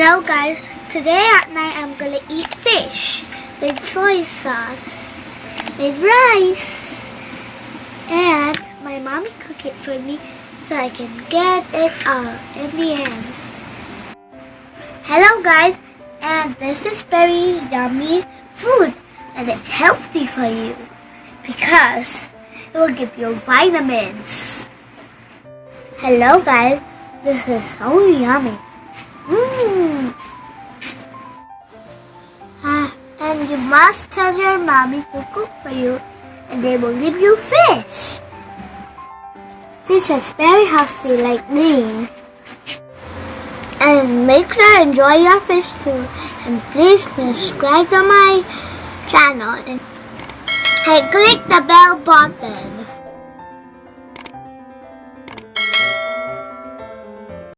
Hello guys, today at night I'm gonna eat fish with soy sauce, with rice, and my mommy cooked it for me so I can get it all in the end. Hello guys, and this is very yummy food and it's healthy for you because it will give you vitamins. Hello guys, this is so yummy. And you must tell your mommy to cook for you and they will give you fish. Fish is very healthy like me. And make sure to enjoy your fish too. And please subscribe to my channel and click the bell button.